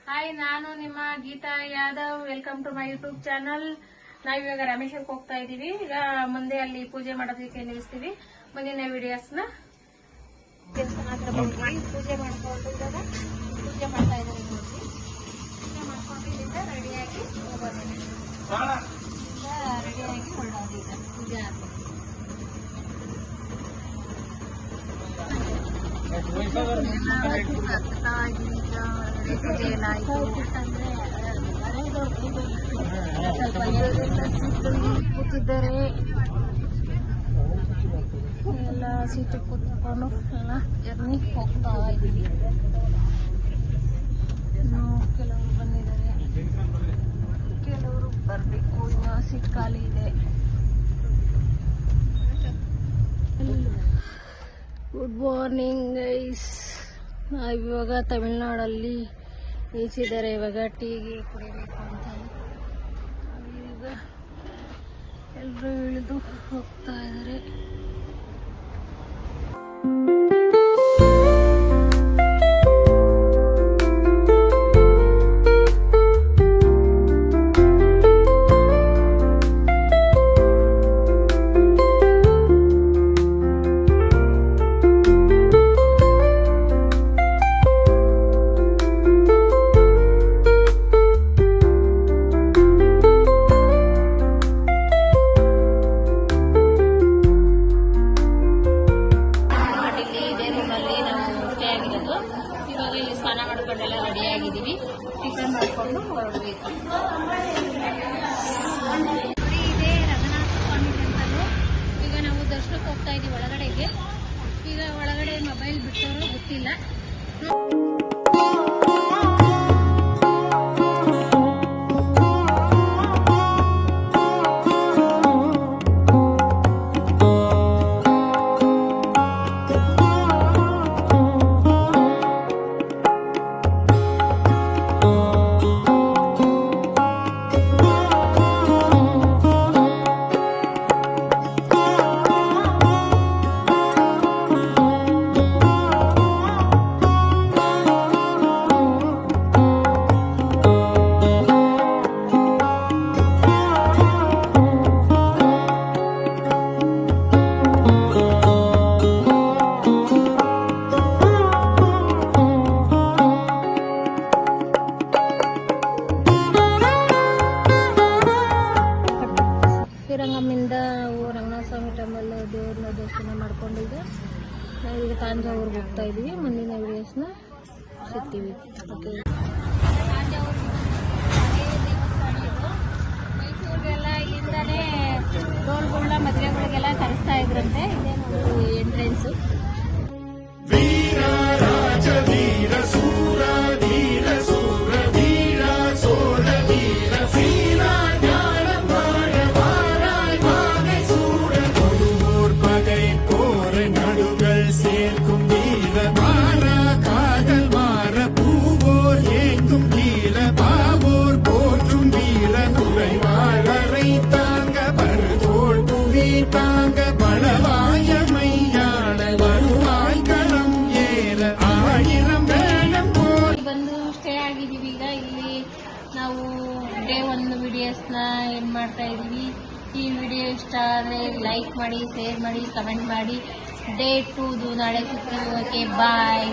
Hi, ನಾನು ನಿಮ್ಮ Geetha Yadav. Welcome to my YouTube channel. ನಾವಿವಾಗ ರಾಮೇಶ್ವರಕ್ಕೆ ಹೋಗ್ತಾ ಇದೀವಿ. ಈಗ ಮುಂದೆ ಅಲ್ಲಿ ಪೂಜೆ ಮಾಡೋದಕ್ಕೆ ನಿಲ್ಲಿಸ್ತೀವಿ. ಮುಂದಿನ ವಿಡಿಯೋಸ್ನ ದೇವಸ್ಥಾನ ಹತ್ರ ಬಂದ್ವಿ. ಪೂಜೆ ಮಾಡ್ಕೊಂಡು ಇವಾಗ ಪೂಜೆ ಮಾಡ್ತಾ ಇದ್ದಾರೆ ನೋಡಿ. ಪೂಜೆ ಮಾಡ್ಕೊಂಡು ಇಲ್ಲಿಂದ ರೆಡಿಯಾಗಿ ಹೋಗೋದೇನೆ. ರೆಡಿಯಾಗಿ ಹೊರಡೋದು ಈಗ ಪೂಜೆ ಆದ್ಮೇಲೆ. ಕೂತಿದ್ದಾರೆ ಎಲ್ಲ ಸೀಟು ಕೂತ್ಕೊಂಡು ಎಲ್ಲ ಜರ್ನಿ ಹೋಗ್ತಾ ಇದ್ದೀವಿ. ಕೆಲವರು ಬಂದಿದ್ದಾರೆ, ಕೆಲವರು ಬರಬೇಕು. ಇನ್ನು ಸೀಟ್ ಖಾಲಿ ಇದೆ. Good morning guys. ಇವಾಗ ತಮಿಳ್ನಾಡಲ್ಲಿ ನಿಲ್ಸಿದ್ದಾರೆ. ಇವಾಗ ಟೀಗೆ ಕುಡಿಬೇಕು ಅಂತ ಈಗ ಎಲ್ಲರೂ ಇಳಿದು ಹೋಗ್ತಾ ಇದ್ದಾರೆ. ಸ್ನಾನ ಮಾಡ್ಕೊಂಡೆಲ್ಲ ರೆಡಿ ಆಗಿದ್ದೀವಿ. ಟಿಫನ್ ಮಾಡ್ಕೊಂಡು ಹೊರಡಬೇಕು. ಇದೆ ರಂಗನಾಥ ಸ್ವಾಮಿ ಟೆಂಪಲ್. ಈಗ ನಾವು ದರ್ಶನಕ್ಕೆ ಹೋಗ್ತಾ ಇದ್ದೀವಿ ಒಳಗಡೆಗೆ. ಈಗ ಒಳಗಡೆ ಮೊಬೈಲ್ ಬಿಟ್ಟವರು ಗೊತ್ತಿಲ್ಲ. ಶ್ರೀರಂಗಮಿಂದ ರಂಗನಾಥ ಸ್ವಾಮಿ ಟೆಂಪಲ್ ದೇವ್ರನ್ನ ದರ್ಶನ ಮಾಡ್ಕೊಂಡಿದ್ದೆ. ನಾವೀಗ ತಾಂಜಾವೂರ್ಗೆ ಹೋಗ್ತಾ ಇದೀವಿ. ಮುಂದಿನ ವಿಡಿಯೋಸ್ನ ಸಿಗ್ತೀವಿ. ಓಕೆ, ದೇವಸ್ಥಾನ ಇದು. ಮೈಸೂರಿಗೆಲ್ಲ ಇಲ್ಲಿಂದಾನೇ ಡೋಲ್ಗಳನ್ನ ಮದುವೆಗಳಿಗೆಲ್ಲ ಕರೆಸ್ತಾ ಇದ್ರಂತೆ. ಇದೇ ನಾವು ಎಂಟ್ರೆನ್ಸು. ನಾವು ಡೇ 1 ವಿಡಿಯೋಸ್ನ ಏನು ಮಾಡ್ತಾ ಇದ್ದೀವಿ. ಈ ವಿಡಿಯೋ ಇಷ್ಟ ಆದರೆ ಲೈಕ್ ಮಾಡಿ, ಶೇರ್ ಮಾಡಿ, ಕಮೆಂಟ್ ಮಾಡಿ. ಡೇ 2 ನಾಳೆ ಸಿಗ್ತೀವಿ. ಓಕೆ, ಬಾಯ್.